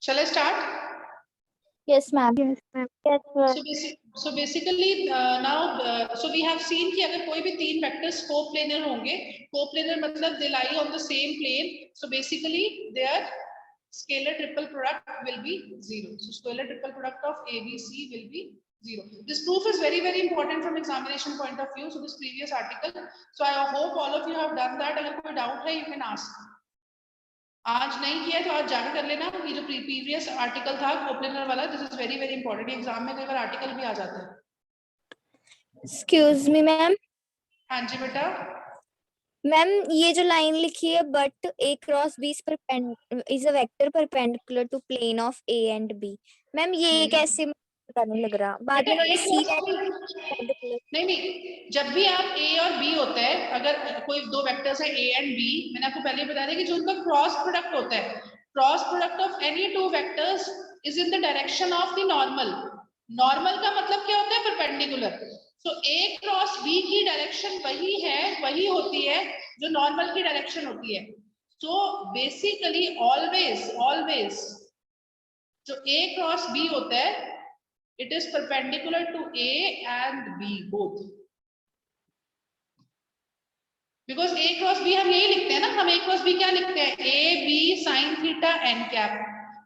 Shall I start? Yes, ma'am. Yes, ma'am. Yes, sir. So basically now so we have seen कि अगर कोई भी तीन vectors coplanar होंगे, कोप्लेनर मतलब they lie on the same plane, so basically their scalar triple product will be 0. So scalar triple product of ABC will be 0. This proof is very important from examination point of view. So this previous article, so I hope all of you have done that. अगर कोई doubt है you can ask. आज नहीं किया तो आज जाकर कर लेना. ये जो प्रीवियस आर्टिकल था कोप्लेनर वाला, this is very important. Exam में कई बार आर्टिकल भी आ जाता है. Excuse me, ma'am. हाँ जी बेटा. मैम ये जो लाइन लिखी है but A cross B is a vector perpendicular to plane of A and B. Ma'am ये कैसे पता नहीं लग रहा. बाद में उन्होंने C नहीं, जब भी आप A और B होता है, अगर कोई दो वेक्टर्स है A एंड B, मैंने आपको पहले बता दिया कि जो उनका क्रॉस प्रोडक्ट होता है, cross product of any two vectors is in the direction of the normal. Normal का मतलब क्या होता है? Perpendicular. So A cross B की डायरेक्शन वही होती है जो नॉर्मल की डायरेक्शन होती है. सो बेसिकली ऑलवेज जो A क्रॉस B होता है, it is perpendicular to A and B both. Because A cross B हम यही लिखते हैं ना, हम A cross B क्या लिखते हैं? A B sin theta n cap.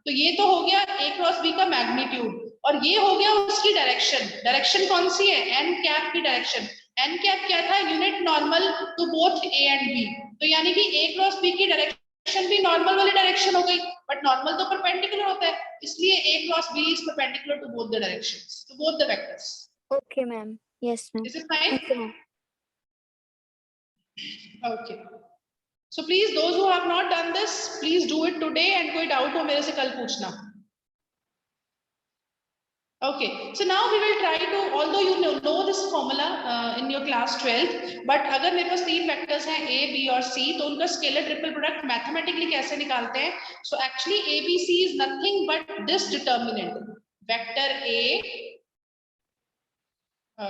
तो ये तो हो गया A cross B का मैग्नीट्यूड, और ये हो गया उसकी डायरेक्शन. डायरेक्शन कौन सी है? n cap की डायरेक्शन. n cap क्या था? Unit normal to both A and B. तो यानी कि A cross B की डायरेक्शन भी नॉर्मल वाली डायरेक्शन हो गई, बट नॉर्मल तो परपेंडिकुलर होता है, इसलिए A cross B is perpendicular to both the directions, to both the vectors. Okay, ma'am. Yes, ma'am. Is it fine? Okay, ma'am. Okay. So please, those who have not done this, please do it today, and कोई doubt हो मेरे से कल पूछना. Okay, so now we will try to, although you know this formula in your class 12, but अगर मेरे पास तीन vectors हैं A, B और C, तो उनका स्केलर ट्रिपल प्रोडक्ट मैथमेटिकली कैसे निकालते हैं? So actually ABC is nothing but this determinant. Vector A,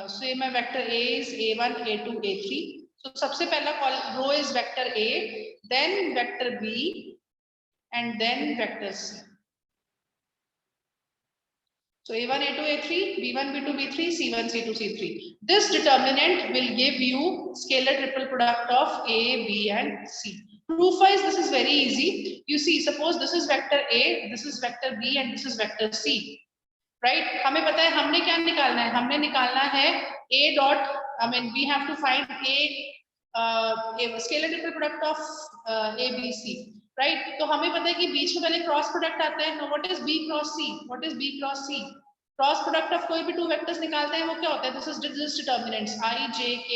say my vector A is A1, A2, A3. So सबसे पहला रो is vector A, then vector B, and then vector C. So A1, A2, A3, B1, B2, B3, C1, C2, C3. This determinant will give you scalar triple product of A, B, and C. Proof wise, this is very easy. You see, suppose this is vector A, this is vector B, and this is vector C. Right? हमें पता है हमने क्या निकालना है? हमने निकालना है A dot. I mean, we have to find a scalar triple product of A, B, C. Right? तो हमें पता है कि बीच में पहले क्रॉस प्रोडक्ट आता है. Now what is B cross C? What is B cross C? Cross product of कोई भी टू वेक्टर्स निकालते हैं वो क्या होता है? This determinants I, J, K,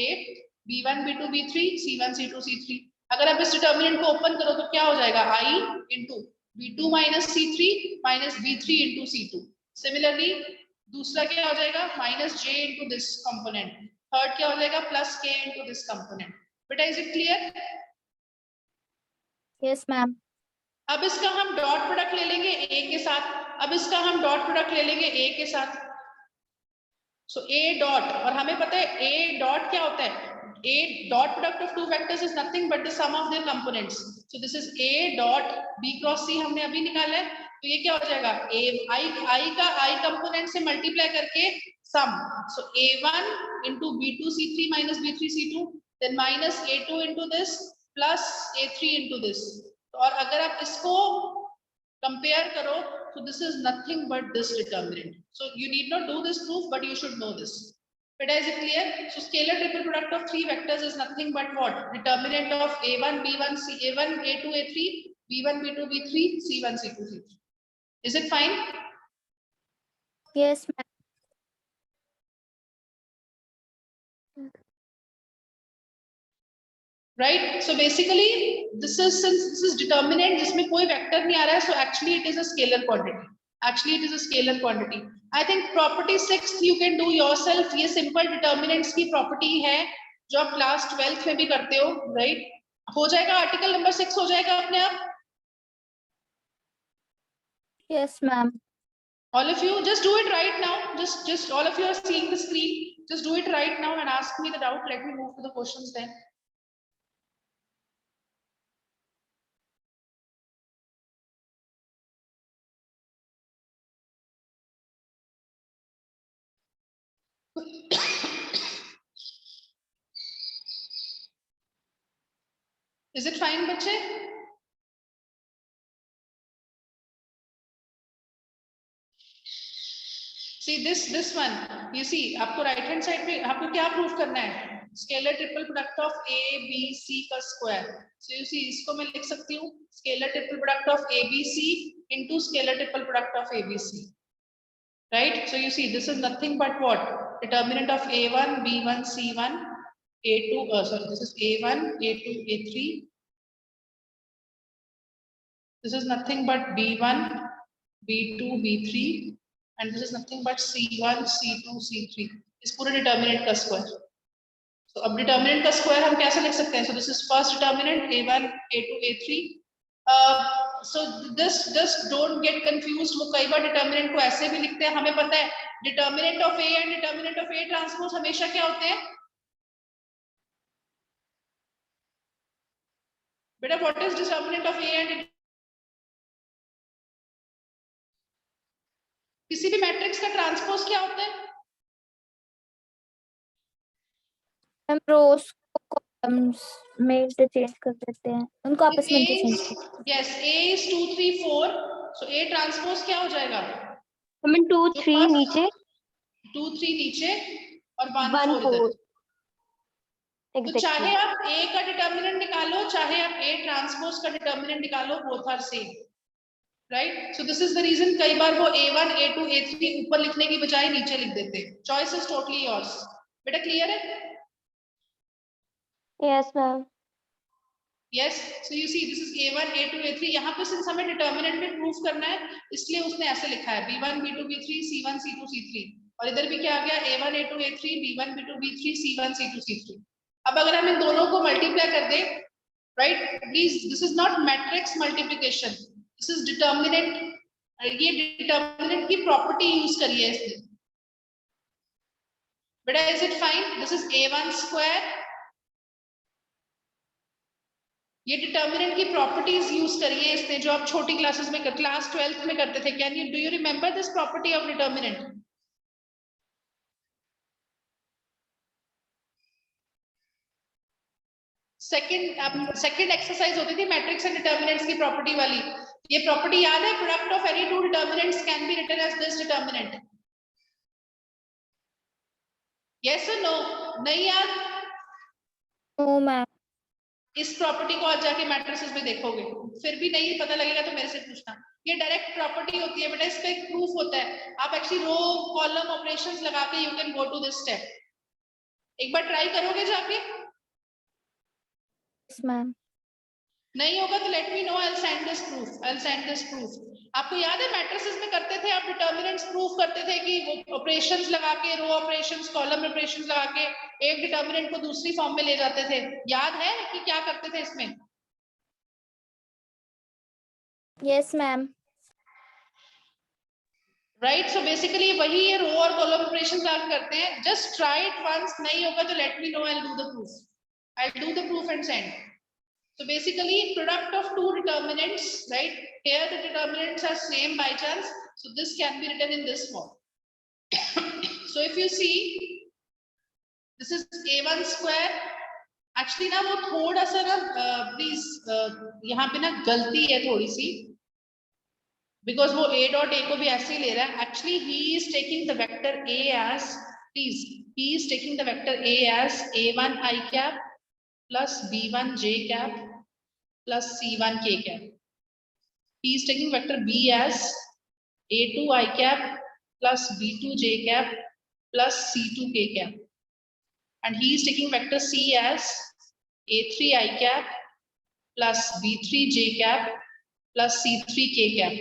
B1, B2, B3, C1, C2, C3. अगर आप इस डिटर्मिनेंट को ओपन करो तो क्या हो जाएगा? I into B2 minus C3 minus B3 into C2. Similarly, दूसरा क्या हो जाएगा? Minus J into this component. Third क्या हो जाएगा? Plus K into this component. बेटा, is it clear? Yes, ma'am. अब इसका हम डॉट प्रोडक्ट ले लेंगे A के साथ. अब इसका हम डॉट प्रोडक्ट ले लेंगे A के साथ. So A dot, और हमें पता है A dot क्या होता है? A dot product of two vectors is nothing but the sum of their components. So this is A dot B cross C हमने अभी निकाला है. तो ये क्या हो जाएगा? I का I कंपोनेंट से मल्टीप्लाई करके सम. So A1 into B2 C3 minus B3 C2, then minus A2 into this plus A3 into this. और अगर आप इसको कंपेयर करो, so this is nothing but this determinant. So you need not do this proof, but you should know this. But is it clear? So scalar triple product of three vectors is nothing but what? Determinant of A1, B1, C, A1, A2, A3, B1, B2, B3, C1, C2, C3. Is it fine? Yes, ma'am. Right? So basically, since this is determinant, जिसमें कोई vector नहीं आ रहा है, so actually it is a scalar quantity. Actually, it is a scalar quantity. I think property 6 you can do yourself. ये simple determinants की property है जो आप class 12th में भी करते हो, right? हो जाएगा article number 6 हो जाएगा अपने आप. Yes, ma'am. All of you just do it right now. Just all of you are seeing the screen. Just do it right now and ask me the doubt. Let me move to the questions then. Is it fine, बच्चे? See this one. You see, आपको right hand side पे आपको क्या proof करना है? Scalar triple product of A, B, C का square. So you see, इसको मैं लिख सकती हूँ scalar triple product of A, B, C into scalar triple product of A, B, C. Right? So you see, this is nothing but what? Determinant of A1, B1, C1, A2. Sorry, this is A1, A2, A3. This is nothing but B1, B2, B3, and this is nothing but C1, C2, C3. इस पूरे determinant का square. So अब determinant का square हम कैसे लिख सकते हैं? So this is first determinant A1, A2, A3. So this just don't get confused. वो कई बार determinant को ऐसे भी लिखते हैं. हमें पता है determinant of A and determinant of A transpose हमेशा क्या होते हैं? बेटा what is determinant of A and किसी भी मैट्रिक्स का ट्रांसपोज क्या होता है? हम रोज को कॉलम्स में इंटरचेंज कर देते हैं, उनको आपस में इंटरचेंज करते हैं। Yes, A is 2 3 4, so A transpose क्या हो जाएगा? हमें 2 3 नीचे 2 3 नीचे और 1 1 4 इधर। 4 तो चाहे आप A का डिटर्मिनेंट निकालो, चाहे आप A ट्रांसपोज का डिटर्मिनेंट निकालो, both are same, right? So this is the reason कई बार वो A1, A2, A3 ऊपर लिखने की बजाय नीचे लिख देते हैं। Choice is totally yours. बेटा क्लियर है? Yes ma'am. Yes, so you see this is A1, A2, A3. यहाँ पे सिंस हमें डिटर्मिनेंट में प्रूफ करना है, इसलिए उसने ऐसे लिखा है B1, B2, B3, C1, C2, C3। और इधर भी क्या आ गया? A1, A2, A3, B1, B2, B3, C1, C2, C3। अब अगर हम इन दोनों को मल्टीप्लाई कर दें, right? Please, this is not matrix multiplication, this is determinant. ये डिटर्मिनेंट की प्रॉपर्टी यूज करिए इसमें। बेटा is it fine? This is A1 square. ये डिटर्मिनेंट की प्रॉपर्टीज यूज करिए इसने, जो आप छोटी क्लासेस में क्लास 12th में करते थे। Can you do you remember this property of determinant? Second exercise होती थी मैट्रिक्स एंड डिटर्मिनेंट्स की प्रॉपर्टी वाली। ये प्रॉपर्टी याद है? Product of any two determinants can be written as this determinant. Yes और नो? नहीं याद? No ma'am. इस प्रॉपर्टी को आज जाके मैट्रिसेस में देखोगे, फिर भी नहीं पता लगेगा तो मेरे से पूछना। ये डायरेक्ट प्रॉपर्टी होती है बेटा, इसका एक प्रूफ होता है। आप एक्चुअली रो कॉलम ऑपरेशंस लगा के you can go to this step. एक बार ट्राई करोगे जाके? Yes ma'am. नहीं होगा तो let me know, I will send this proof, I will send this proof. आपको याद है मैट्रिसेस में करते थे आप डिटर्मिनेंट्स प्रूफ करते थे कि वो ऑपरेशंस लगा के, रो ऑपरेशंस, कॉलम ऑपरेशंस लगा के एक डिटर्मिनेंट को दूसरी फॉर्म में ले जाते थे। याद है कि क्या करते थे इसमें? Yes ma'am. Right, so basically वही ये रो और कॉलम ऑपरेशंस आप करते हैं। जस्ट ट्राई इट वंस, नहीं होगा तो let me know, I will do the proof, I will do the proof and send. So basically product of two determinants, right? Here the determinants are same by chance, so this can be written in this form. So if you see, this is A1 square. Actually ना वो थोड़ा सा ना please यहाँ पे ना गलती है थोड़ी सी, because वो A dot A को भी ऐसे ही ले रहा है। Actually he is taking the vector A as, please, he is taking the vector A as A1 I cap plus B1 J cap plus C1 K cap. He is taking vector B as A2 I cap plus B2 J cap plus C2 K cap. And he is taking vector C as A3 I cap plus B3 J cap plus C3 K cap.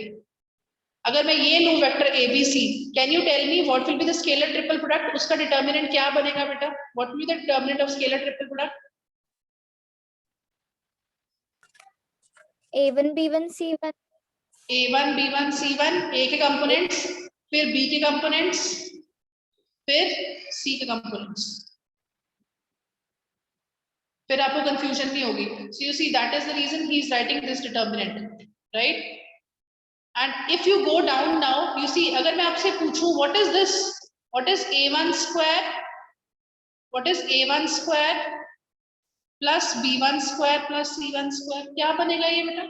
अगर मैं ये लूं vector ABC, can you tell me what will be the scalar triple product? उसका determinant क्या बनेगा बेटा? What will be the determinant of scalar triple product? A1 B1 C1। A1 B1 C1, A के components, फिर B के components, फिर C के components. फिर आपको कंफ्यूजन नहीं होगी। So you see that is the reason he is writing this determinant, right? And if you go down now, you see अगर मैं आपसे पूछूं what is this What is A1 square? What is A1 square plus B1 square plus C1 square? क्या बनेगा ये बेटा?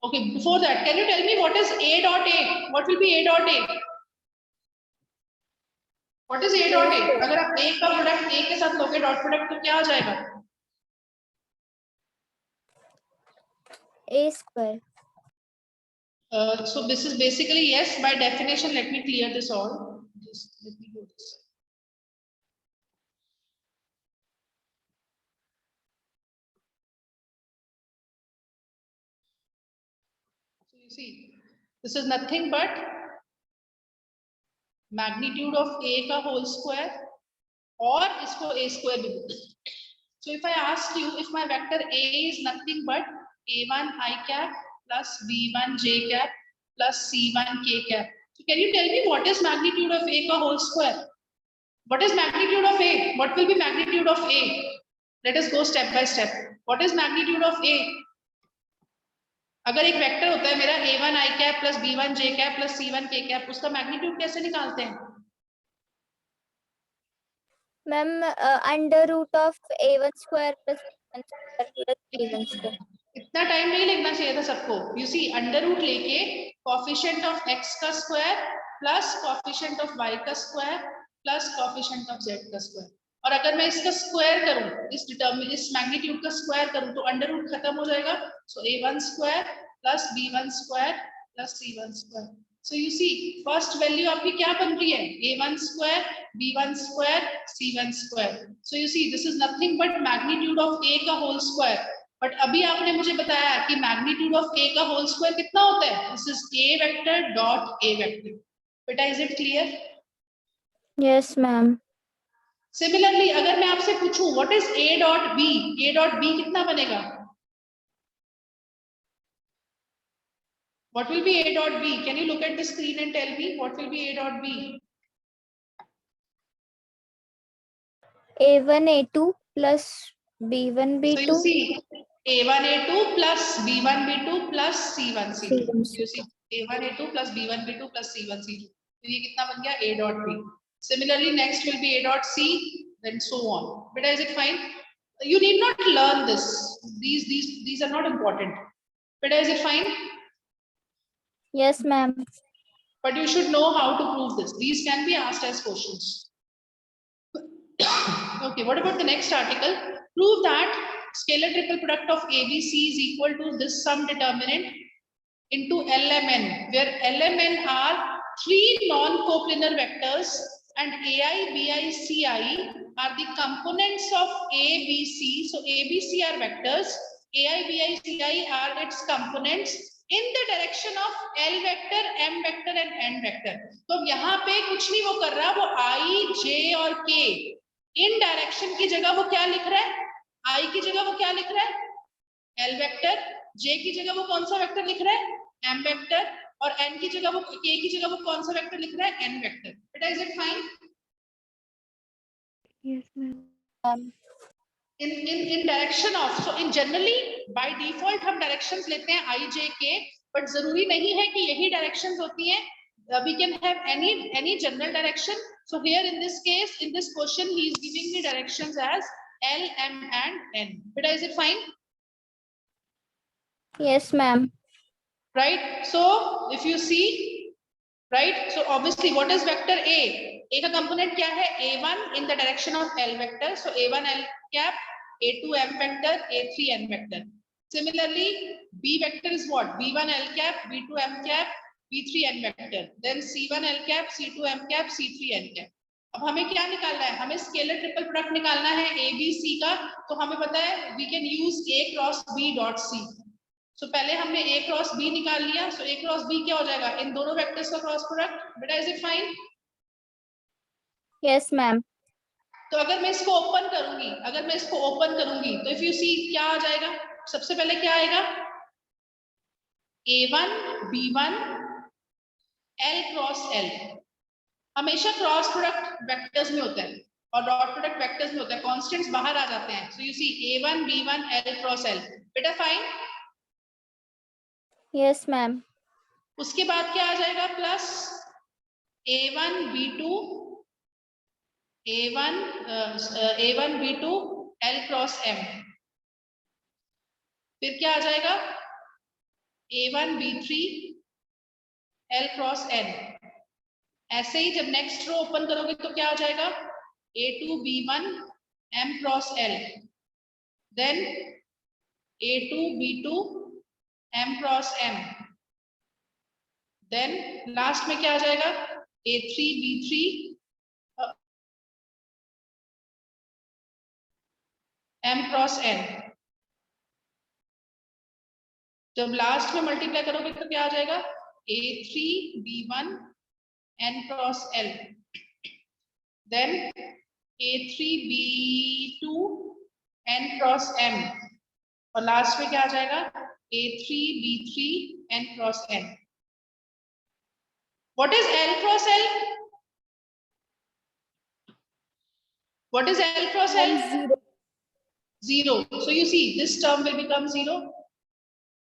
Okay, before that, can you tell me what is A dot A? What will be A dot A? What is A dot A? अगर आप A का product A के साथ लोगे डॉट प्रोडक्ट तो क्या आ जाएगा? A square. So this is basically yes. By definition, let me clear this all. Just let me go this. So you see, this is nothing but magnitude of A का whole square और इसको A square भी बोलते हैं. So if I ask you if my vector A is nothing but A1 I cap plus B1 J cap plus C1 K cap. So can you tell me what is magnitude of A का whole square? What is magnitude of A? What will be magnitude of A? Let us go step by step. What is magnitude of A? अगर एक vector होता है मेरा A1 I cap plus B1 J cap plus C1 K cap, उसका magnitude कैसे निकालते हैं? Ma'am under root of A1 square plus B1 square plus C1 square. इतना टाइम नहीं लगना चाहिए था सबको. यू सी अंडर रूट लेके कोफिशिएंट ऑफ x का square plus coefficient of y का square plus coefficient of z का स्क्वायर. और अगर मैं इसका स्क्वायर करूं, इस मैग्नीट्यूड का स्क्वायर करूं तो अंडर रूट खत्म हो जाएगा. So A1 square plus B1 square plus C1 square. So you see first value आपकी क्या बन रही है? A1 square B1 square C1 square. So you see this is nothing but magnitude of A का whole square. But अभी आपने मुझे बताया कि मैग्नीट्यूड ऑफ A का होल स्क्वायर कितना होता है? This is A vector dot A vector. बेटा is it clear? Yes ma'am. Similarly अगर मैं आपसे पूछूं what is A dot B, A dot B कितना बनेगा? What will be A dot B? Can you look at the screen and tell me what will be A dot B? A1 A2 plus B1 B2. So you see A1 A2 plus B1 B2 plus C1 C2. C1 You see A1 A2 plus B1 B2 plus C1 C2. तो ये कितना बन गया? A dot B. Similarly, next will be A dot C, then so on. But is it fine? You need not learn this. These are not important. But is it fine? Yes ma'am. But you should know how to prove this. These can be asked as questions. Okay, what about the next article? Prove that scalar triple product of ABC is equal to this sum determinant into LMN, where LMN are three non-coplanar vectors and AI, BI, CI are the components of ABC. So ABC are vectors, AI, BI, CI are its components in the direction of L vector, M vector and N vector. तो यहाँ पे कुछ नहीं वो कर रहा, वो I, J और K इन डायरेक्शन की जगह वो क्या लिख रहा है? I की जगह वो क्या लिख रहा है? L vector. J की जगह वो कौन सा वेक्टर लिख रहा है? M vector. और N की जगह वो K की जगह वो कौन सा वेक्टर लिख रहा है? N vector. बेटा is it fine? Yes ma'am. in direction of, so in generally by default हम directions लेते हैं I, J, K, but जरूरी नहीं है कि यही directions होती हैं. We can have any general direction. So here in this case, in this question, he is giving me directions as L, M and N. But is it fine? Yes ma'am. Right. So if you see, right. So obviously, what is vector A? A का component क्या है? A1 in the direction of L vector. So A1 L cap, A2 M vector, A3 N vector. Similarly, B vector is what? B1 L cap, B2 M cap, B3 N vector. Then C1 L cap, C2 M cap, C3 N cap. अब हमें क्या निकालना है? हमें scalar triple product निकालना है A B C का. तो हमें पता है we can use A cross B dot C. So पहले हमने A cross B निकाल लिया. So A cross B क्या हो जाएगा? इन दोनों वेक्टर्स का क्रॉस प्रोडक्ट. बेटा is it fine? Yes ma'am. तो अगर मैं इसको ओपन करूंगी, तो इफ यू सी क्या आ जाएगा? सबसे पहले क्या आएगा? A1 B1 L cross L. हमेशा क्रॉस प्रोडक्ट वेक्टर्स में होता है और डॉट प्रोडक्ट वेक्टर्स में होता है. कांस्टेंट्स बाहर आ जाते हैं. So you see A1 B1 L cross L. बेटा फाइन? Yes ma'am. उसके बाद क्या आ जाएगा? Plus A1 B2 A1 B2 L cross M, फिर क्या आ जाएगा A1 B3 L cross N। ऐसे ही जब नेक्स्ट रो ओपन करोगे तो क्या आ जाएगा A2 B1 M cross L, then A2 B2 M cross M, then last में क्या आ जाएगा A3 B3 M cross N। जब लास्ट में मल्टीप्लाई करोगे तो क्या आ जाएगा A3 B1 N cross L, then A3 B2 N cross M, और लास्ट में क्या आ जाएगा A3 B3 N cross N। What is L cross L? What is L cross L? Zero. So you see this term will become zero.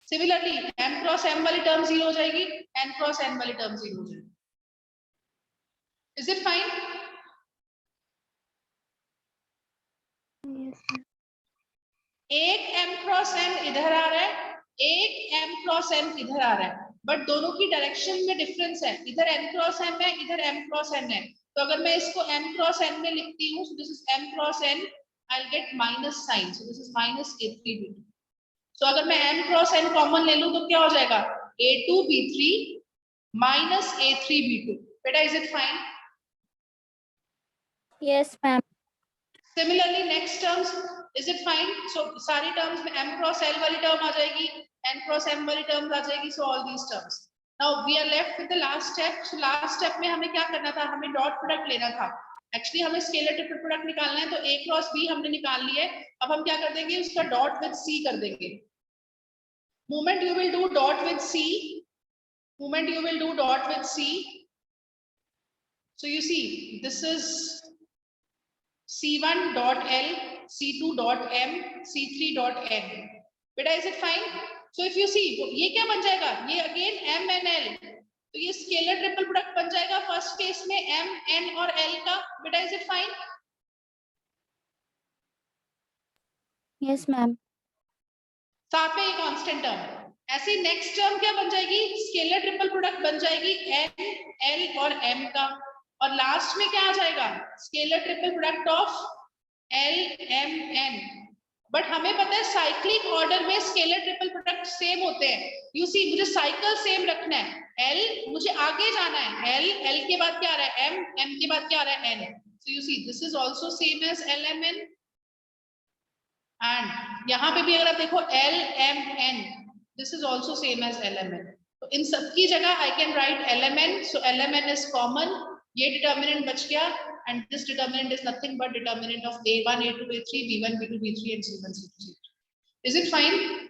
Similarly, M cross M वाली term zero हो जाएगी, N cross N वाली term zero हो जाएगी. Is it fine? Yes. एक M cross N इधर आ रहा है, एक M cross N इधर आ रहा है, बट दोनों की डायरेक्शन में डिफरेंस है, इधर N cross M है, इधर M cross N है। तो अगर मैं इसको M cross N में लिखती हूँ, so this is M cross N, I'll get minus sign, so this is minus A3 B2. So अगर मैं M cross N कॉमन ले लूं तो क्या हो जाएगा A2 B3 minus A3 B2. बेटा is it fine? Yes, ma'am. Similarly next terms, is it fine? So सारी terms में M cross L वाली term आ जाएगी, N cross M वाली terms आ जाएगी, so all these terms. Now we are left with the last step. So last step में हमें क्या करना था, हमें डॉट प्रोडक्ट लेना था। एक्चुअली हमें स्केलर ट्रिपल प्रोडक्ट निकालना है, तो A क्रॉस B हमने निकाल लिया है। अब हम क्या कर देंगे, उसका डॉट विद C कर देंगे। Moment you will do dot with C, moment you will do dot with C. So you see this is C1 dot L, C2 dot M, C3 dot N. बेटा is it fine? So if you see ये क्या बन जाएगा, ये again M and L, तो ये scalar triple product बन जाएगा फर्स्ट केस में M N और L का। बेटा is it fine? Yes, ma'am. साथ में ये कांस्टेंट टर्म। ऐसे नेक्स्ट टर्म क्या बन जाएगी, स्केलर ट्रिपल प्रोडक्ट बन जाएगी N L और M का, और लास्ट में क्या आ जाएगा scalar triple product of L M N। But हमें पता है साइक्लिक ऑर्डर में स्केलर ट्रिपल प्रोडक्ट सेम होते हैं। यू सी मुझे साइकिल सेम रखना है, L मुझे आगे जाना है, L के बाद क्या आ रहा है M, M के बाद क्या आ रहा है N। So you see this is also same as L M N, and यहाँ पे भी अगर आप देखो L M N, this is also same as LMN. तो इन सब की जगह I can write LMN. So LMN is common. ये determinant बच गया, and this determinant is nothing but determinant of A1 A2 A3 B1 B2 B3 and C1 C2 C3. Is it fine?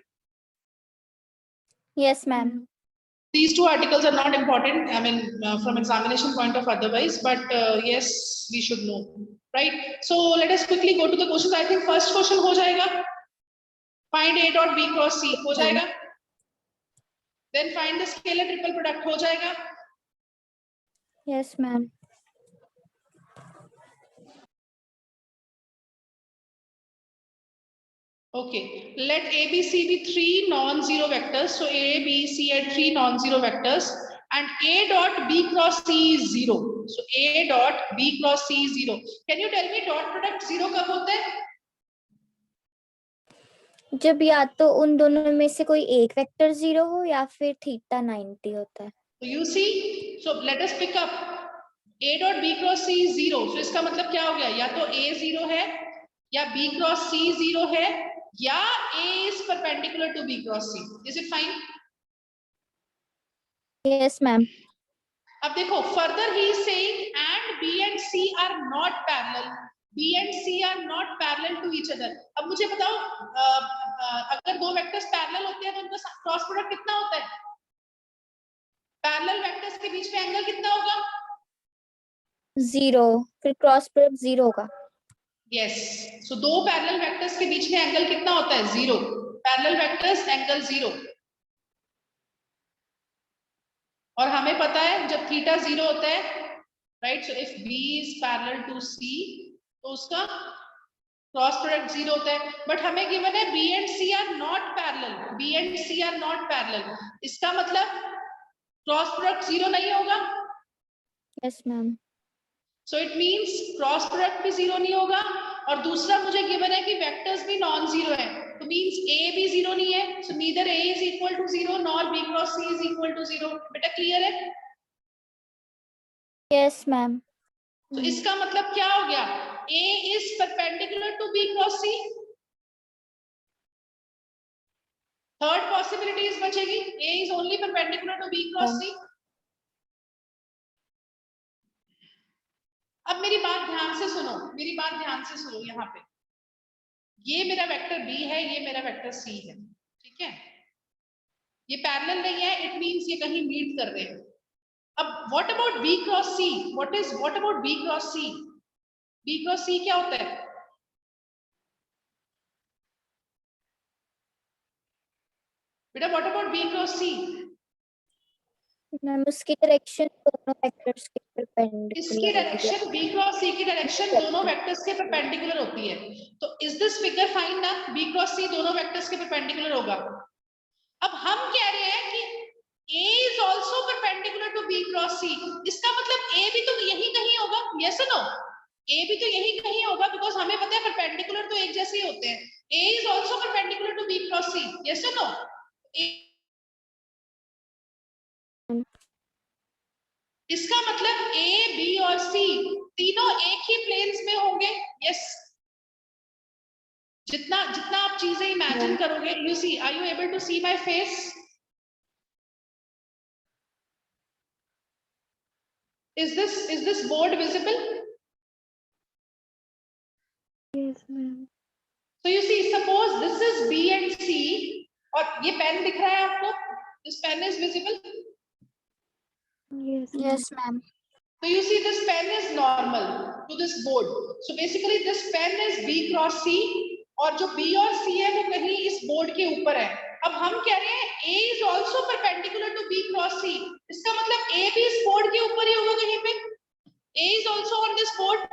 Yes, ma'am. These two articles are not important, I mean from examination point of otherwise, but yes we should know, right? So let us quickly go to the questions. I think first question हो जाएगा, find A dot B cross C हो जाएगा, then find the scalar triple product हो जाएगा। Yes, ma'am. Okay, let A B C be three non-zero vectors. So A B C are three non-zero vectors, and A dot B cross C is zero. So A dot B cross C is zero. Can you tell me dot product zero कब होता है? जब या तो उन दोनों में से कोई एक वेक्टर जीरो हो या फिर थीटा 90 होता है। So you see, so let us pick up A dot B cross C is zero. So इसका मतलब क्या हो गया, या तो A zero है, या B cross C zero है, या A is perpendicular to B cross C. Is it fine? Yes, ma'am. अब देखो further he is saying and B and C are not parallel. B and C are not parallel to each other. अब मुझे बताओ अगर दो vectors parallel होते हैं तो उनका क्रॉस प्रोडक्ट कितना होता है? पैरेलल वेक्टर्स के बीच में एंगल कितना होगा? जीरो, फिर क्रॉस प्रोडक्ट जीरो होगा। यस, सो दो पैरेलल वेक्टर्स के बीच में एंगल कितना होता है? Zero. Parallel vectors angle zero, और हमें पता है जब थीटा जीरो होता है right. So if B is parallel to C, तो उसका क्रॉस प्रोडक्ट 0 होता है. बट हमें गिवन है B and C are not parallel. B and C are not parallel. इसका मतलब क्रॉस प्रोडक्ट 0 नहीं होगा. Yes ma'am. So it means cross product भी 0 नहीं होगा. और दूसरा मुझे गिवन है कि वेक्टर्स भी नॉन जीरो है, तो मींस A भी 0 नहीं है. सो neither A is equal to 0 nor B cross C is equal to 0. बेटा क्लियर है? Yes ma'am. तो इसका मतलब क्या हो गया? A is perpendicular to B cross C. Third possibility is बचेगी, A is only perpendicular to B cross C. अब मेरी बात ध्यान से सुनो, मेरी बात ध्यान से सुनो. यहाँ पे ये मेरा वेक्टर B है, ये मेरा वेक्टर C है. ठीक है, ये पैरेलल नहीं है, इट मींस ये कहीं मीट कर रहे हैं. अब what about B cross C? What about B cross C? B cross C क्या होता है? बेटा what about B cross C? Ma'am उसकी डायरेक्शन दोनों वेक्टर्स के परपेंडिकुलर. इसकी डायरेक्शन B क्रॉस C की डायरेक्शन दोनों वेक्टर्स के परपेंडिकुलर होती है. तो इज दिस फिगर फाइन ना? B क्रॉस C दोनों वेक्टर्स के परपेंडिकुलर होगा. अब हम कह रहे हैं कि A is also perpendicular to B cross C. इसका मतलब A भी तो यही कहीं होगा. yes or no? A भी तो यही कहीं होगा, बिकॉज हमें पता है परपेंडिकुलर तो एक जैसे ही होते हैं. A is also perpendicular to B cross C. yes or no? इसका मतलब A, B और C तीनों एक ही प्लेन्स में होंगे. यस. जितना जितना आप चीजें इमेजिन करोगे, you see, are you able to see my face? Is this board visible? Yes ma'am. So you see, suppose this is B and C, और ये पेन दिख रहा है आपको? This pen is visible? Yes ma'am. So you see, this pen is normal to this board. So basically this pen is B cross C, और जो B और C है वो कहीं इस बोर्ड के ऊपर है. अब हम कह रहे हैं A is also perpendicular to B cross C. इसका मतलब A भी इस बोर्ड के ऊपर ही होगा कहीं पे. A is also on this board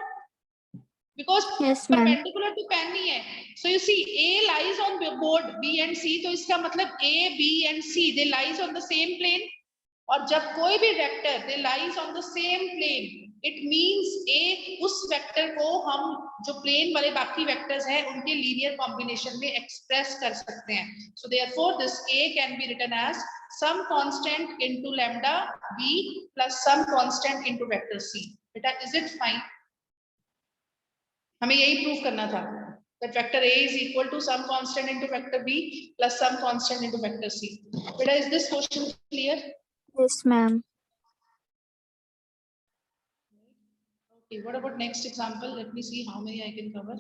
because yes, perpendicular to pen नहीं है. So you see, A lies on the board B and C. तो इसका मतलब A, B and C they lies on the same plane. और जब कोई भी vector they lies on the same plane, it means A उस vector को हम जो प्लेन वाले बाकी वेक्टर्स हैं उनके लीनियर कॉम्बिनेशन में एक्सप्रेस कर सकते हैं. So therefore this A can be written as some constant into lambda B plus some constant into vector C. बेटा is it fine? हमें यही प्रूव करना था that vector A is equal to some constant into vector B plus some constant into vector C. बेटा is this question clear? Yes ma'am. Okay, what about next example? Let me see how many I can cover.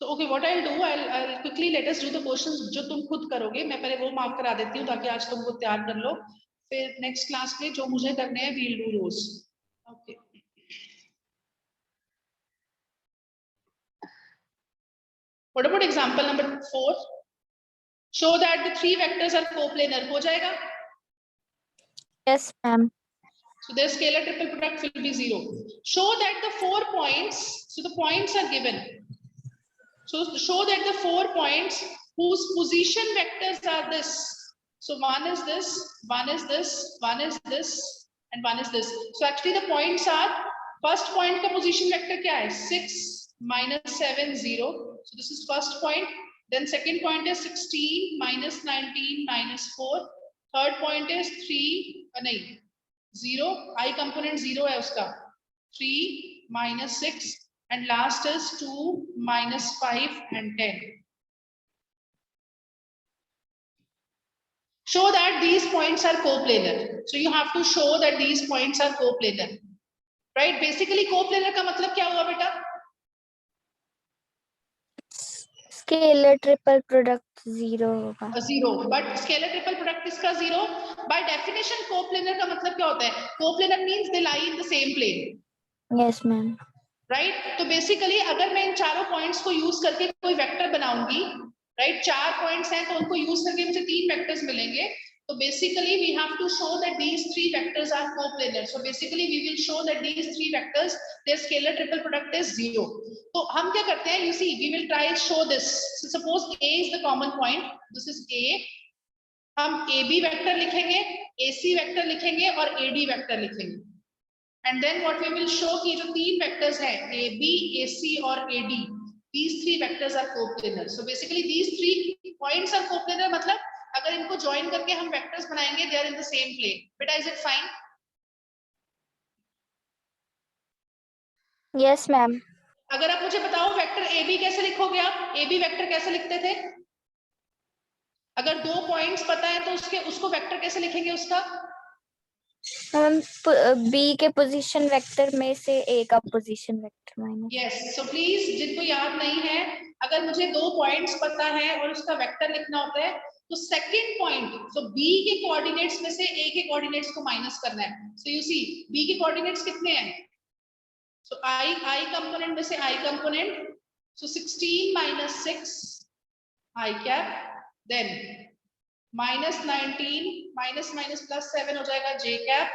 So okay, what I'll do, I'll quickly let us do the questions जो तुम खुद करोगे. मैं पहले वो mark करा देती हूँ ताकि आज तुम वो तैयार कर लो. फिर नेक्स्ट क्लास में जो मुझे करने हैं we'll do those. Okay. What about example number 4? Show that the three vectors are coplanar. हो जाएगा? Yes ma'am. So their scalar triple product will be 0. Show that the 4 points, so the points are given. So show that the 4 points whose position vectors are this. So one is this, one is this, one is this, and one is this. So actually the points are, first point का position vector क्या है? 6 minus 7 0. So this is first point. Then second point is 16 minus 19 minus 4. Third point is 3 नहीं 0, I component 0 है उसका, 3 minus 6, and last is 2 minus 5 and 10. Show that these points are coplanar. So you have to show that these points are coplanar, right? Basically coplanar का मतलब क्या हुआ बेटा? Scalar triple product 0 होगा. 0, but scalar triple product इसका 0. By definition coplanar का मतलब क्या होता है? Coplanar means they lie in the same plane. Yes ma'am. Right? तो basically अगर मैं इन चारों पॉइंट्स को यूज करके कोई वेक्टर बनाऊंगी, राइट, 4 पॉइंट्स हैं तो उनको यूज करके मुझे 3 वेक्टर्स मिलेंगे. So basically we have to show that these three vectors are coplanar. So basically we will show that these three vectors, their scalar triple product is 0. तो हम क्या करते हैं, you see, we will try show this. So suppose A is the common point, this is A. हम AB vector लिखेंगे, AC vector लिखेंगे और AD vector लिखेंगे. And then what we will show कि जो तीन वेक्टर्स हैं AB, AC और AD, these three vectors are coplanar. So basically these three points are coplanar, मतलब अगर इनको ज्वाइन करके हम वेक्टर्स बनाएंगे, they are in the same plane. बेटा, is it fine? Yes, ma'am. अगर आप मुझे बताओ वेक्टर AB कैसे लिखोगे आप? AB वेक्टर कैसे लिखते थे? अगर 2 पॉइंट्स पता है तो उसको वेक्टर कैसे लिखेंगे उसका? हम B के पोजीशन वेक्टर में से A का position vector minus. Yes, so please जिनको याद नहीं है, अगर मुझे 2 पॉइंट्स पता है और उसका वेक्टर लिखना होता है तो सेकंड पॉइंट, सो B के कोऑर्डिनेट्स में से A के कोऑर्डिनेट्स को माइनस करना है. सो यू सी B के कोऑर्डिनेट्स कितने हैं? सो I कंपोनेंट में से I component, so 16 minus 6 I cap, then -19 minus minus plus 7 हो जाएगा J कैप,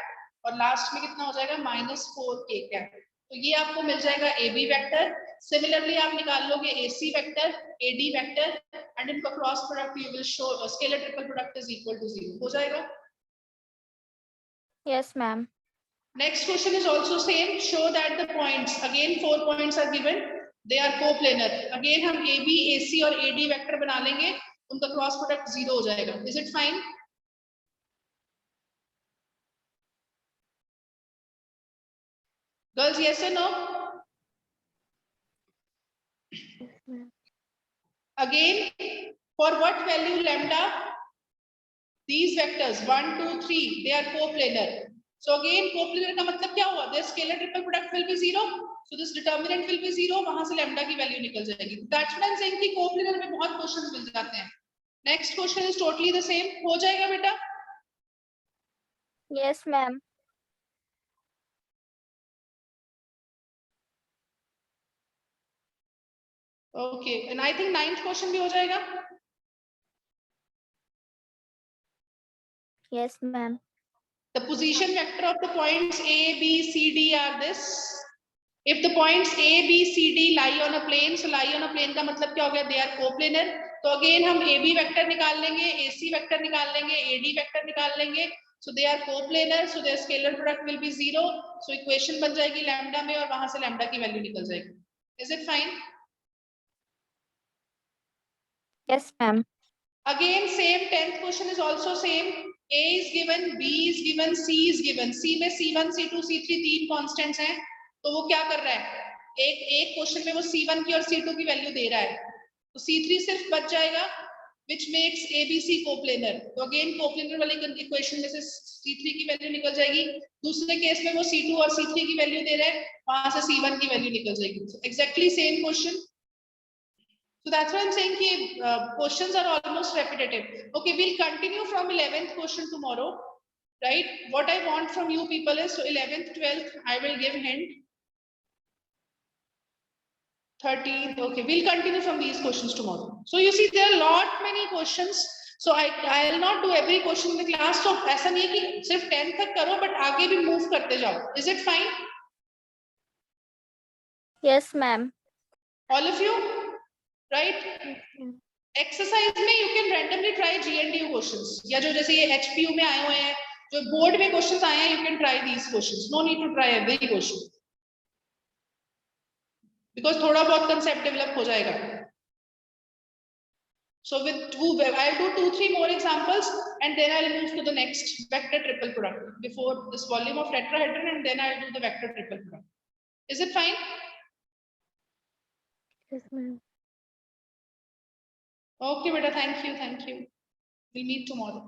और लास्ट में कितना हो जाएगा -4 K कैप. तो ये आपको मिल जाएगा AB वेक्टर. सिमिलरली आप निकाल लोगे AC vector, AD vector, and इनका cross product you will show scalar triple product is equal to 0. हो जाएगा? Yes, ma'am. Next question is also same. Show that the points, again 4 points are given, they are coplanar. Again हम AB, AC और AD vector बना लेंगे, उनका cross product 0 हो जाएगा. Is it fine? Girls, yes or no? Again, for what value lambda? These vectors 1, 2, 3, they are coplanar. So again, coplanar का मतलब क्या हुआ? Their scalar triple product will be 0. So this determinant will be 0. वहां से lambda की value निकल जाएगी. That's what I'm saying कि coplanar में बहुत questions मिल जाते हैं. Next question is totally the same. हो जाएगा बेटा? Yes, ma'am. Okay, and I think 9th question भी हो जाएगा. Yes, ma'am. The position vector of the points A, B, C, D are this. If the points A, B, C, D lie on a plane, so lie on a plane का मतलब क्या हो गया? They are coplanar. तो again हम AB vector निकाल लेंगे, AC vector निकाल लेंगे, AD वेक्टर निकाल लेंगे. So they are coplanar, so their scalar product will be 0. So equation बन जाएगी lambda में और वहां से lambda की वैल्यू निकल जाएगी. Is it fine? Yes, ma'am. Again same 10th question is also same. A is given, B is given, C is given. C में C1, C2, C3 तीन कांस्टेंट्स हैं. तो वो क्या कर रहा है? एक क्वेश्चन में वो C1 की और C2 की वैल्यू दे रहा है. तो C3 सिर्फ बच जाएगा, which makes ABC coplanar. तो अगेन कोप्लेनर वाली इक्वेशन में से C3 की वैल्यू निकल जाएगी. दूसरे केस में वो C2 और C3 की वैल्यू दे रहा है, वहां से C1 की वैल्यू निकल जाएगी. Exactly same question. So that's why I'm saying कि questions are almost repetitive. Okay, we'll continue from 11th question tomorrow, right? What I want from you people is, so 11th, 12th, I will give hint. 13th, okay, we'll continue from these questions tomorrow. So you see, there are lot many questions. So I'll not do every question in the class. So ऐसा नहीं है कि सिर्फ 10th तक करो, but आगे भी move करते जाओ. Is it fine? Yes, ma'am. All of you, right? Exercise में you can randomly try GNDU questions, या जो जैसे ये HPU में आए हुए हैं, जो बोर्ड में क्वेश्चंस आए हैं, you can try these questions. No need to try every question, because थोड़ा बहुत कंसेप्ट डेवलप हो जाएगा. So with I'll do 2-3 more examples and then I'll move to the next vector triple product before this volume of tetrahedron, and then I'll do the vector triple product. Is it fine? Yes, ma'am. Okay, beta, thank you. We'll meet tomorrow.